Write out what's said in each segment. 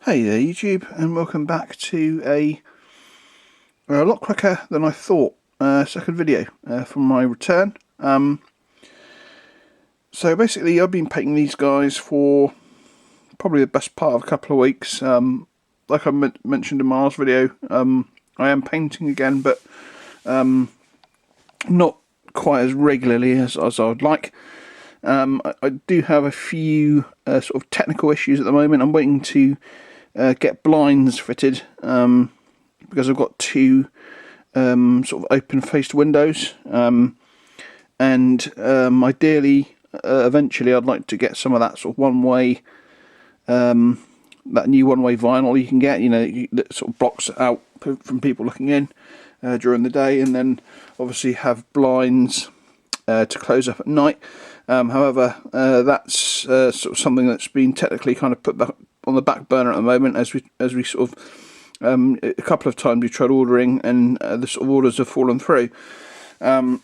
Hey there YouTube, and welcome back to a lot quicker than I thought second video from my return. So basically I've been painting these guys for probably the best part of a couple of weeks. Like I mentioned in my last video, I am painting again, but not quite as regularly as I would like. I do have a few sort of technical issues at the moment. I'm waiting to get blinds fitted because I've got two sort of open-faced windows, and ideally, eventually, I'd like to get some of that sort of one-way, that new one-way vinyl you can get, that sort of blocks it out from people looking in during the day, and then obviously have blinds to close up at night. However, that's sort of something that's been technically kind of put back on the back burner at the moment, as we sort of a couple of times we tried ordering, and the sort of orders have fallen through. So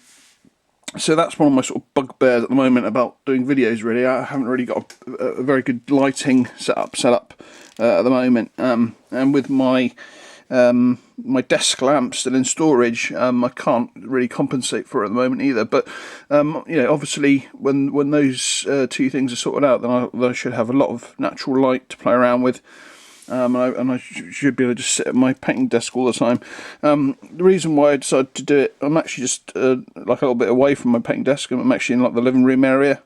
that's one of my sort of bugbears at the moment about doing videos. Really, I haven't really got a very good lighting set up at the moment, and with my my desk lamp still in storage, I can't really compensate for it at the moment either. But obviously, when those two things are sorted out, then I should have a lot of natural light to play around with, and I should be able to just sit at my painting desk all the time. The reason why I decided to do it, I'm actually just like a little bit away from my painting desk, and I'm actually in like the living room area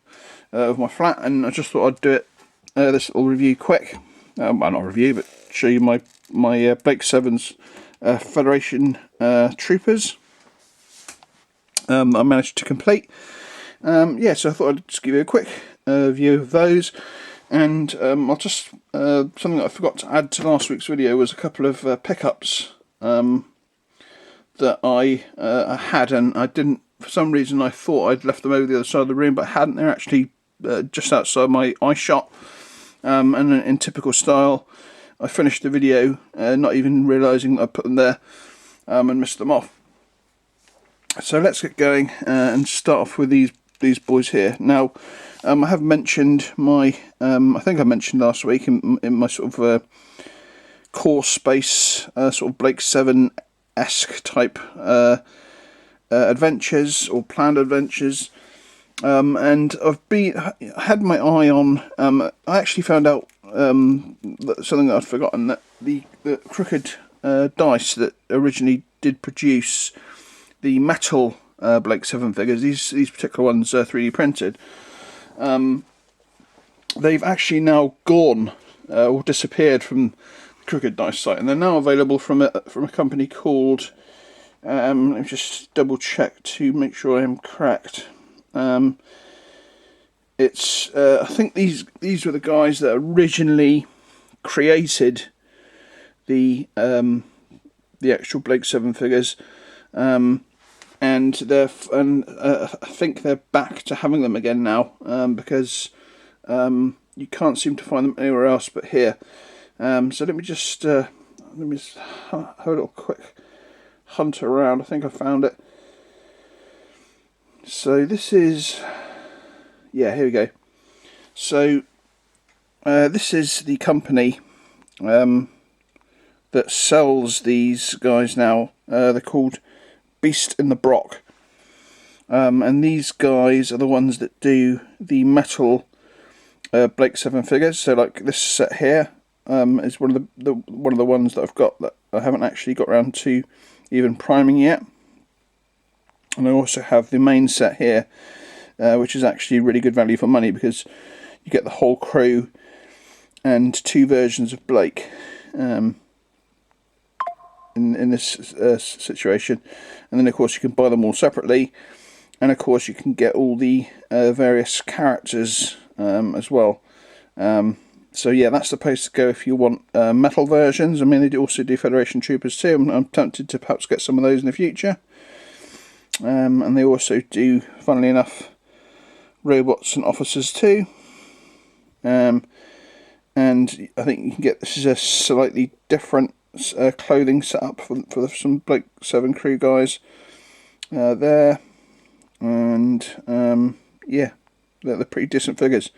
of my flat, and I just thought I'd do it. This little review quick. Well, not review, but show you my Blake Sevens Federation Troopers. I managed to complete. So I thought I'd just give you a quick view of those, and I'll just something that I forgot to add to last week's video was a couple of pickups that I had, and I didn't, for some reason I thought I'd left them over the other side of the room, but I hadn't. They're actually just outside my eye shot. And in typical style, I finished the video not even realising that I put them there, and missed them off. So let's get going and start off with these boys here. Now, I have mentioned my, I think I mentioned last week in my sort of core space, sort of Blake 7-esque type adventures or planned adventures. And I've had my eye on. I actually found out something that I'd forgotten, that the crooked dice that originally did produce the metal Blake 7 figures, these particular ones are 3D printed. They've actually now gone or disappeared from the crooked dice site, and they're now available from a company called. Let me just double check to make sure I am correct. It's I think these were the guys that originally created the actual Blake 7 figures, and I think they're back to having them again now, because you can't seem to find them anywhere else but here. So let me just have a little quick hunt around. I think I found it. So this is, yeah, here we go. So this is the company that sells these guys now. They're called Beast in the Brock, and these guys are the ones that do the metal Blake 7 figures. So like this set here is one of the ones that I've got that I haven't actually got around to even priming yet. And I also have the main set here, which is actually really good value for money, because you get the whole crew and two versions of Blake in this situation. And then of course you can buy them all separately, and of course you can get all the various characters as well. So yeah, that's the place to go if you want metal versions. I mean, they also do Federation Troopers too. I'm tempted to perhaps get some of those in the future. And they also do, funnily enough, robots and officers too. And I think you can get, this is a slightly different clothing setup for some Blake 7 crew guys there. And yeah, they're pretty decent figures.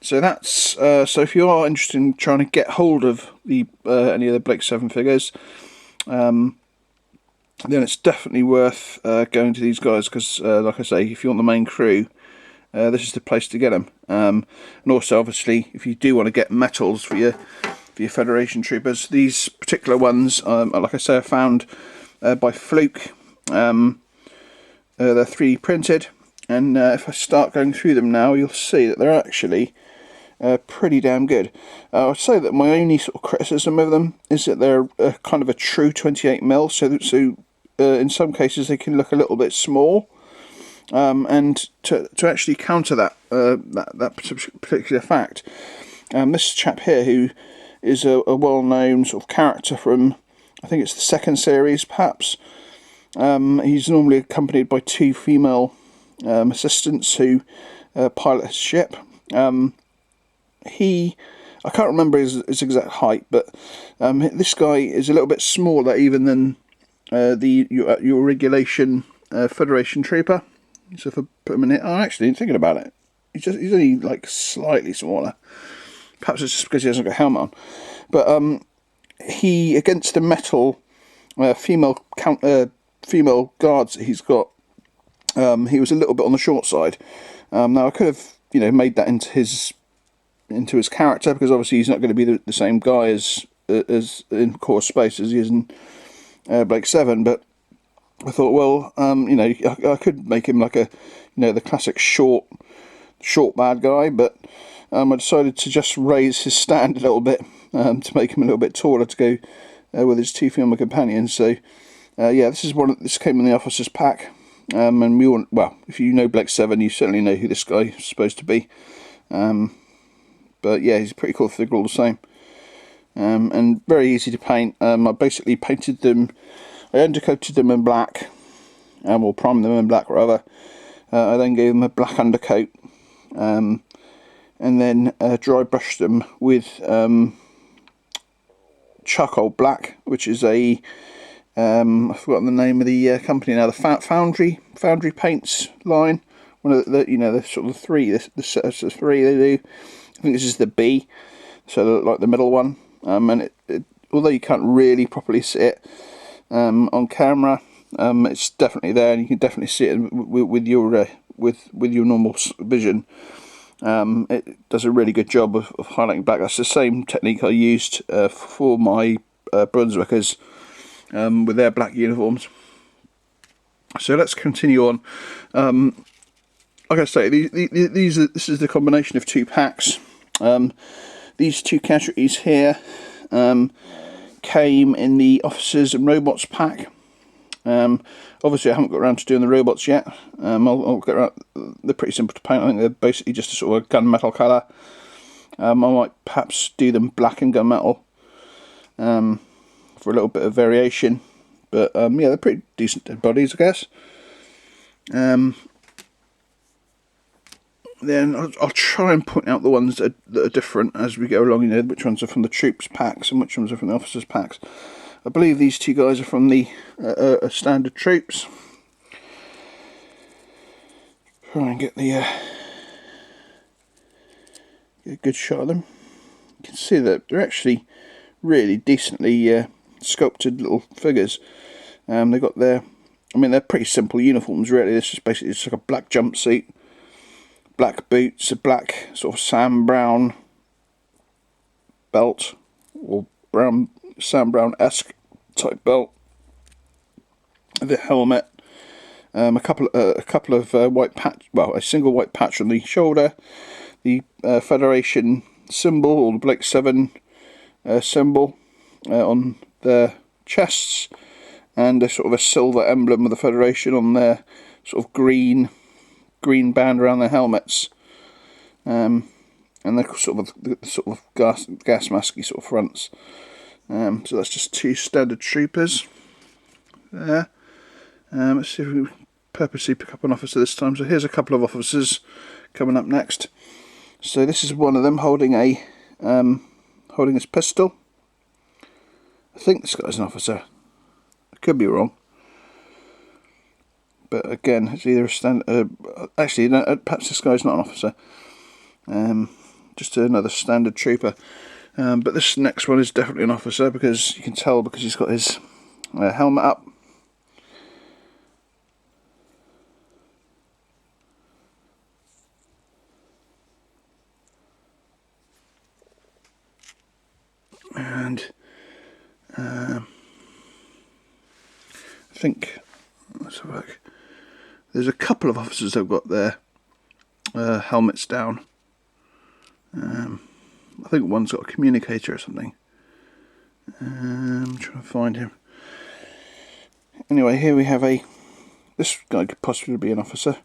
So that's so if you are interested in trying to get hold of the any of the Blake 7 figures, then it's definitely worth going to these guys, because like I say, if you want the main crew, this is the place to get them. And also, obviously, if you do want to get metals for your Federation troopers, these particular ones, like I say, are found by fluke. They're 3D printed, and if I start going through them now, you'll see that they're actually pretty damn good. I'd say that my only sort of criticism of them is that they're kind of a true 28mm, so in some cases they can look a little bit small. And to actually counter that that particular fact, this chap here, who is a well-known sort of character from, I think it's the second series perhaps, he's normally accompanied by 2 female assistants who pilot his ship. I can't remember his exact height, but this guy is a little bit smaller even than your regulation Federation trooper. So if I put him in here, actually, thinking about it, he's only like slightly smaller. Perhaps it's just because he hasn't got a helmet on. But he, against the metal female guards that he's got, he was a little bit on the short side. Now I could have, made that into his character, because obviously he's not going to be the same guy as in core space as he is in Blake 7, but I thought, well, I could make him like the classic short bad guy, but I decided to just raise his stand a little bit to make him a little bit taller to go with his 2 female companions. So yeah, this came in the officer's pack, and if you know Blake 7, you certainly know who this guy is supposed to be. But yeah, he's a pretty cool figure all the same, and very easy to paint. I basically painted them. I undercoated them in black, or primed them in black rather. I then gave them a black undercoat, and then dry brushed them with charcoal black, which is I've forgotten the name of the company now. The Foundry Paints line. One of the sort of 3. The sets of 3 they do. I think this is the B, so like the middle one. And although you can't really properly see it on camera, it's definitely there, and you can definitely see it with your normal vision. It does a really good job of highlighting black. That's the same technique I used for my Brunswickers with their black uniforms. So let's continue on. Like I say, this is the combination of 2 packs. These 2 casualties here came in the Officers and Robots pack. Obviously I haven't got around to doing the robots yet. I'll get around. They're pretty simple to paint. I think they're basically just a sort of gunmetal colour. I might perhaps do them black and gunmetal for a little bit of variation. But yeah, they're pretty decent dead bodies, I guess. Then I'll try and point out the ones that are different as we go along, which ones are from the troops packs and which ones are from the officers packs. I believe these 2 guys are from the standard troops. Try and get get a good shot of them. You can see that they're actually really decently sculpted little figures. They've got they're pretty simple uniforms really. This is basically just like a black jumpsuit, black boots, a black sort of Sam Brown belt, or Sam Brown-esque type belt, the helmet, a couple of white patch, a single white patch on the shoulder, the Federation symbol, or the Blake 7 symbol on their chests, and a sort of a silver emblem of the Federation on their sort of green band around their helmets, and the sort of gas masky sort of fronts. So that's just 2 standard troopers there. Let's see if we purposely pick up an officer this time. So here's a couple of officers coming up next. So this is one of them holding his pistol. I think this guy's an officer. I could be wrong. But again, it's either a stand. Actually, no, perhaps this guy's not an officer. just another standard trooper. But this next one is definitely an officer, because you can tell because he's got his helmet up. And I think, let's have a look. There's a couple of officers that have got their helmets down. I think one's got a communicator or something. I'm trying to find him. Anyway, here we have this guy could possibly be an officer.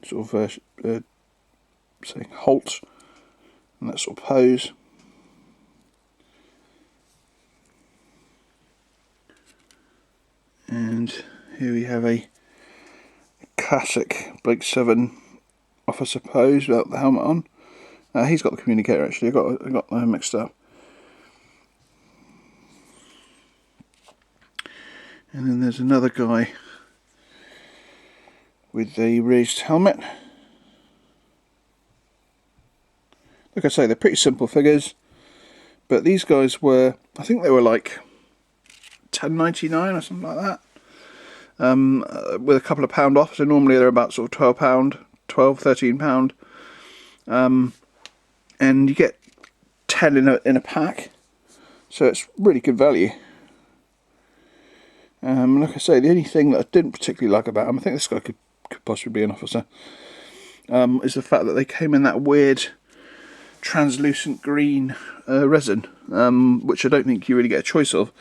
Sort of saying halt, and that sort of pose. And here we have a classic Blake 7 officer pose without the helmet on. He's got the communicator actually, I got them mixed up. And then there's another guy with a raised helmet. Like I say, they're pretty simple figures, but these guys were, I think they were like $10.99 or something like that, with a couple of pound off. So normally they're about sort of £12, £13, and you get 10 in a pack, so it's really good value. Like I say, the only thing that I didn't particularly like about them, I think this guy could possibly be an officer, is the fact that they came in that weird translucent green resin, which I don't think you really get a choice of.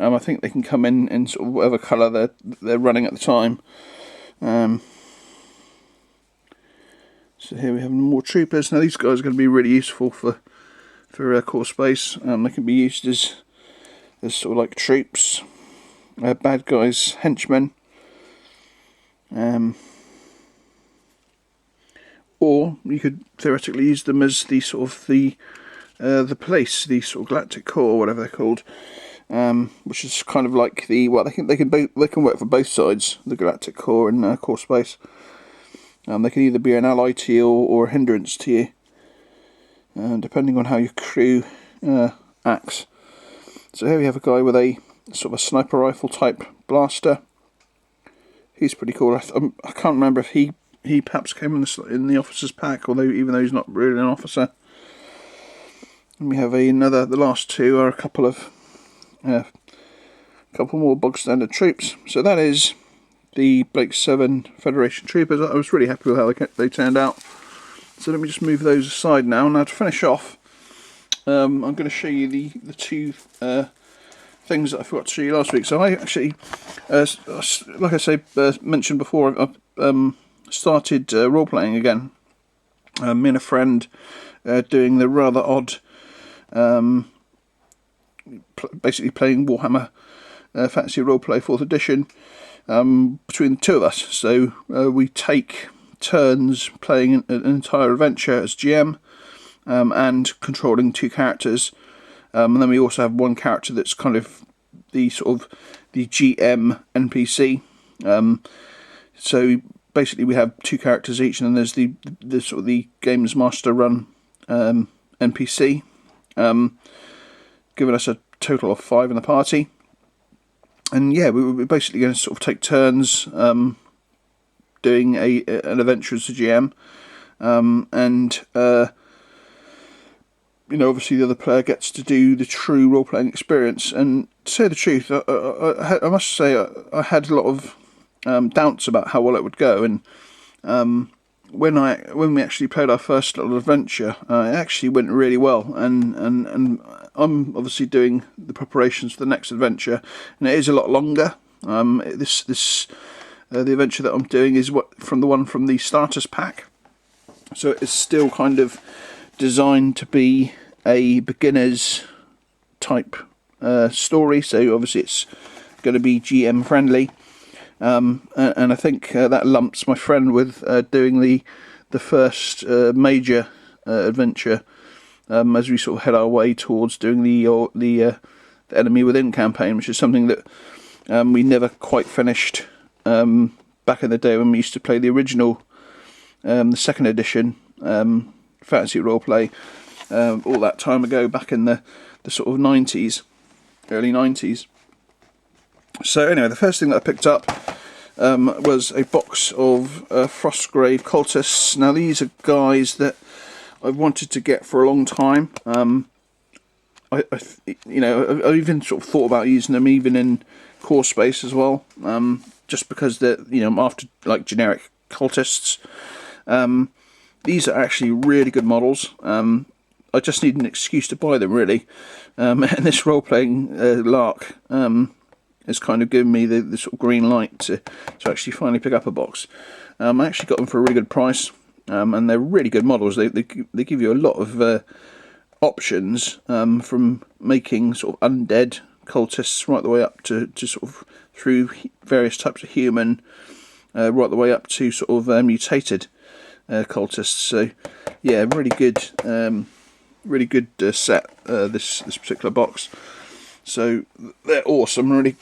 I think they can come in sort of whatever colour they're running at the time. So here we have more troopers. Now these guys are going to be really useful for core space. They can be used as sort of like troops, bad guys, henchmen, or you could theoretically use them as the sort of the police, the sort of galactic corps, whatever they're called, which is kind of like well, they can work for both sides, the galactic corps and core space. They can either be an ally to you or a hindrance to you, depending on how your crew acts. So here we have a guy with a sort of a sniper rifle type blaster. He's pretty cool. I can't remember if he perhaps came in the officer's pack, although even though he's not really an officer. And we have the last two are a couple more bog standard troops. So that is the Blake 7 Federation troopers. I was really happy with how they turned out. So let me just move those aside now. Now to finish off, I'm going to show you the two things that I forgot to show you last week. So I actually, like I say, mentioned before, I've started role playing again. Me and a friend doing the rather odd, basically playing Warhammer Fantasy Roleplay 4th edition between the two of us. So we take turns playing an entire adventure as GM and controlling two characters, and then we also have one character that's kind of the GM NPC. So basically we have two characters each, and then there's the sort of the games master run NPC, giving us a total of 5 in the party. And yeah, we're basically going to sort of take turns doing an adventure as a GM, and obviously the other player gets to do the true role-playing experience. And to say the truth, I must say I had a lot of doubts about how well it would go, and when we actually played our first little adventure, it actually went really well, and I'm obviously doing the preparations for the next adventure, and it is a lot longer. The adventure that I'm doing is from the starters pack, so it's still kind of designed to be a beginner's type story. So obviously it's going to be GM friendly. And I think that lumps my friend with doing the first major adventure as we sort of head our way towards doing the Enemy Within campaign, which is something that we never quite finished back in the day when we used to play the original, the second edition fantasy roleplay, all that time ago, back in the sort of 90s, early 90s. So anyway, the first thing that I picked up was a box of Frostgrave cultists. Now these are guys that I've wanted to get for a long time. I even sort of thought about using them even in core space as well, just because they're, I'm after like generic cultists. These are actually really good models. I just need an excuse to buy them, really, and this role-playing lark has kind of given me the sort of green light to actually finally pick up a box. I actually got them for a really good price, and they're really good models. They give you a lot of options, from making sort of undead cultists right the way up to sort of through various types of human, right the way up to sort of mutated cultists. So yeah, really good set, this particular box. So they're awesome. I'm really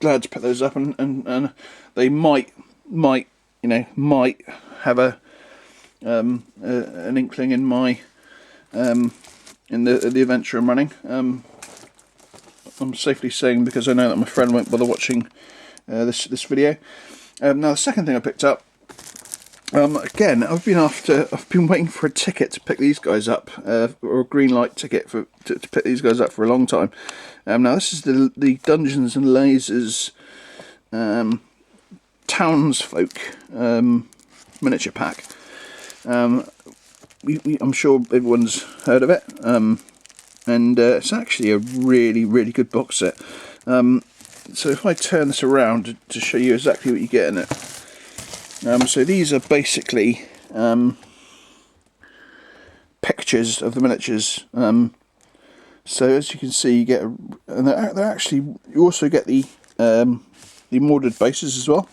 glad to pick those up, and they might have an inkling in my in the adventure I'm running. I'm safely saying, because I know that my friend won't bother watching this video. Now the second thing I picked up, again, I've been waiting for a ticket to pick these guys up, or a green light ticket to pick these guys up for a long time. Now this is the Dungeons and Lasers Townsfolk miniature pack. I'm sure everyone's heard of it, and it's actually a really good box set. So if I turn this around to show you exactly what you get in it. So these are basically pictures of the miniatures. So as you can see, you get, and they're actually, you also get the modded bases as well.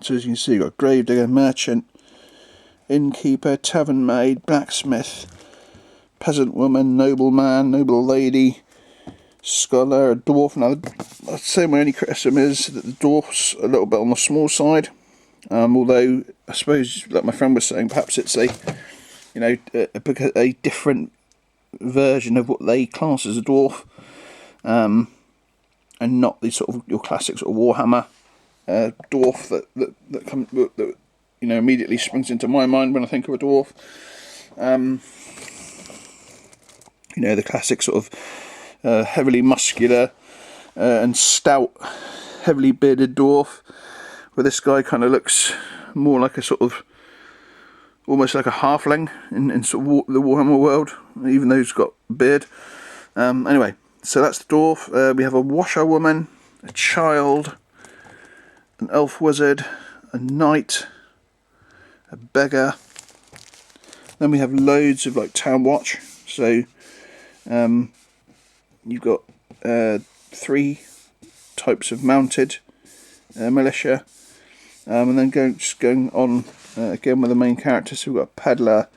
So as you can see, you've got Gravedigger, Merchant, Innkeeper, Tavern Maid, Blacksmith, Peasant Woman, Nobleman, Noble Lady, Scholar, a Dwarf. Now I'd say my only criticism is that the Dwarf's a little bit on the small side, although I suppose, like my friend was saying, perhaps it's a different version of what they class as a Dwarf, and not the sort of your classic sort of Warhammer Dwarf that immediately springs into my mind when I think of a dwarf. The classic sort of heavily muscular and stout, heavily bearded dwarf, where this guy kind of looks more like a sort of, almost like a halfling in sort of the Warhammer world, even though he's got a beard. Anyway, so that's the dwarf. We have a washerwoman, a child, an elf wizard, a knight, a beggar. Then we have loads of like town watch. So you've got 3 types of mounted militia, and then going on again with the main characters. So we've got peddler,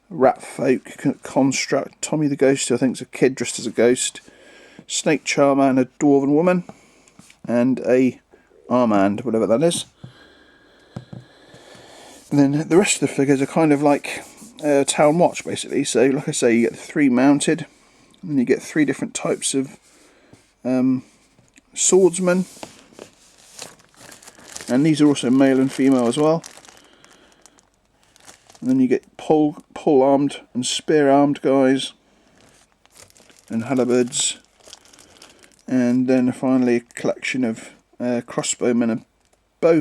rat folk, construct, Tommy the Ghost, who I think is a kid dressed as a ghost, snake charmer, and a dwarven woman, and a armand, whatever that is. And then the rest of the figures are kind of like town watch, basically. So like I say, you get 3 mounted, and then you get 3 different types of swordsmen, and these are also male and female as well. And then you get pole armed and spear armed guys, and halabards, and then finally a collection of crossbowmen and bow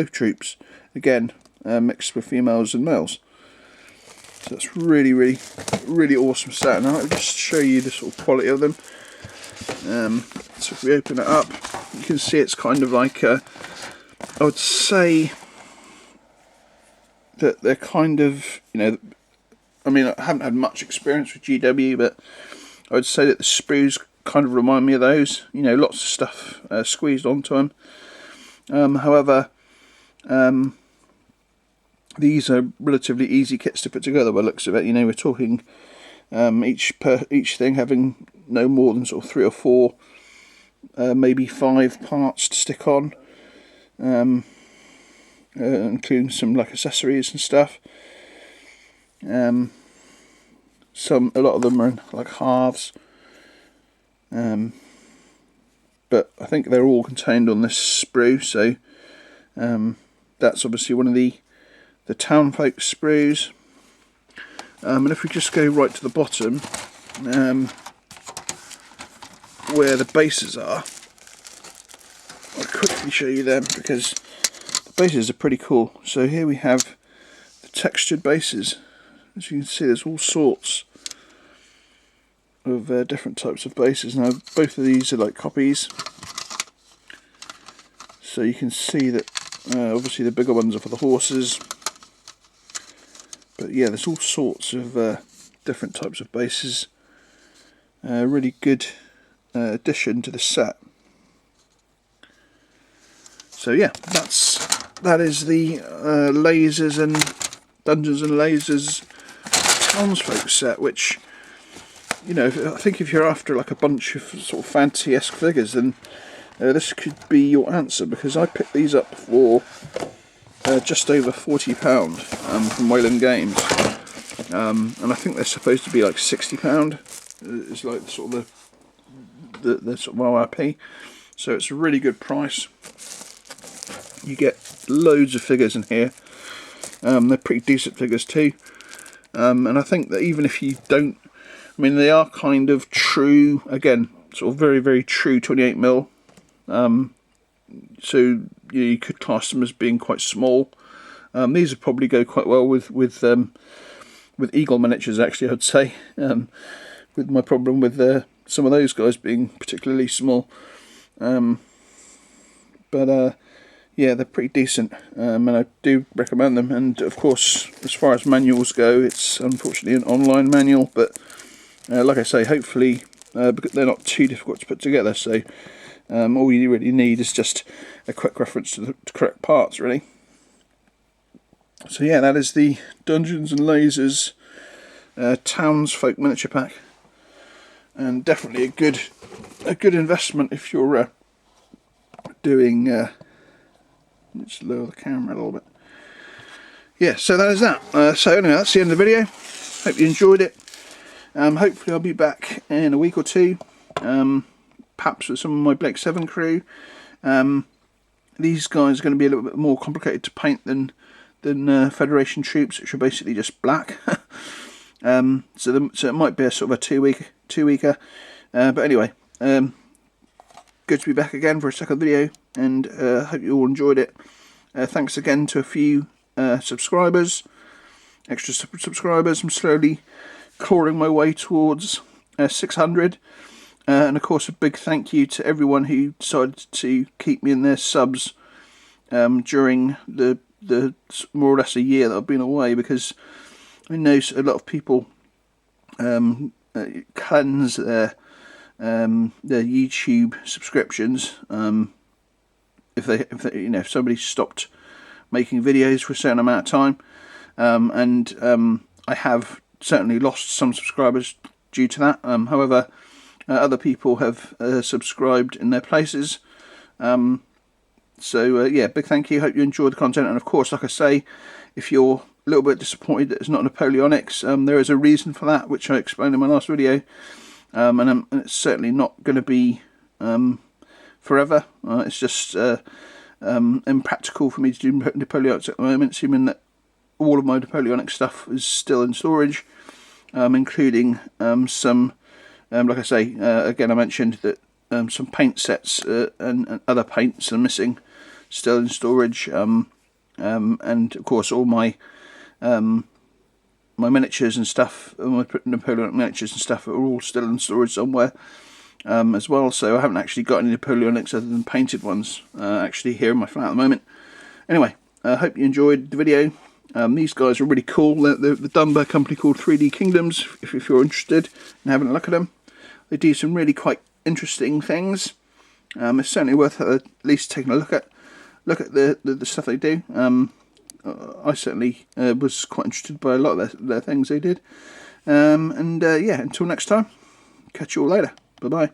troops, again mixed with females and males. So that's really awesome set. Now I'll just show you the sort of quality of them. So if we open it up, you can see it's kind of like I would say that they're kind of, I mean, I haven't had much experience with GW, but I would say that the sprues kind of remind me of those. Lots of stuff squeezed onto them. However, these are relatively easy kits to put together by the looks of it. We're talking each thing having no more than sort of 3 or 4, maybe 5 parts to stick on, including some like accessories and stuff. A lot of them are in like halves, but I think they're all contained on this sprue. So that's obviously one of the Townfolk sprues. And if we just go right to the bottom, where the bases are, I'll quickly show you them because the bases are pretty cool. So here we have the textured bases. As you can see, there's all sorts of different types of bases. Now both of these are like copies, so you can see that obviously the bigger ones are for the horses, but yeah, there's all sorts of different types of bases. Really good addition to the set. So yeah, that is the Lasers and Dungeons and Lasers Townsfolk set, which, you know, I think if you're after like a bunch of sort of fantasy-esque figures, then this could be your answer, because I picked these up for just over £40 from Wayland Games, and I think they're supposed to be like £60. It's like sort of the sort of ORP, so it's a really good price. You get loads of figures in here. They're pretty decent figures too, and I think that even if you don't, I mean, they are kind of true, again, sort of very, very true 28mm. So you could class them as being quite small. These would probably go quite well with Eagle miniatures, actually, I'd say. With my problem with some of those guys being particularly small. But yeah, they're pretty decent, and I do recommend them. And of course, as far as manuals go, it's unfortunately an online manual, but like I say, hopefully they're not too difficult to put together, so all you really need is just a quick reference to the correct parts, really. So yeah, that is the Dungeons and Lasers Townsfolk miniature pack, and definitely a good investment if you're doing. Let's lower the camera a little bit. Yeah, so that is that. So anyway, that's the end of the video. Hope you enjoyed it. Hopefully I'll be back in a week or two, perhaps with some of my Blake 7 crew. These guys are going to be a little bit more complicated to paint than Federation troops, which are basically just black. So it might be a sort of a two-weeker. But anyway, good to be back again for a second video, and hope you all enjoyed it. Thanks again to a few subscribers, extra subscribers. I'm slowly clawing my way towards 600, and of course a big thank you to everyone who decided to keep me in their subs during the more or less a year that I've been away, because I know a lot of people cleanse their YouTube subscriptions if somebody stopped making videos for a certain amount of time, and I have certainly lost some subscribers due to that. However, other people have subscribed in their places. So yeah, big thank you. Hope you enjoyed the content, and of course, like I say, if you're a little bit disappointed that it's not Napoleonics, there is a reason for that, which I explained in my last video, and it's certainly not going to be forever. It's just impractical for me to do Napoleonics at the moment, assuming that all of my Napoleonic stuff is still in storage, including some, like I say, again I mentioned that some paint sets and other paints are missing, still in storage, and of course all my my miniatures and stuff, my Napoleonic miniatures and stuff, are all still in storage somewhere as well. So I haven't actually got any Napoleonics other than painted ones actually here in my flat at the moment. Anyway, I hope you enjoyed the video. These guys are really cool. They're done by a company called 3D Kingdoms, if you're interested in having a look at them. They do some really quite interesting things. It's certainly worth at least taking a look at the stuff they do. I certainly was quite interested by a lot of their things they did. Yeah, until next time, catch you all later. Bye bye.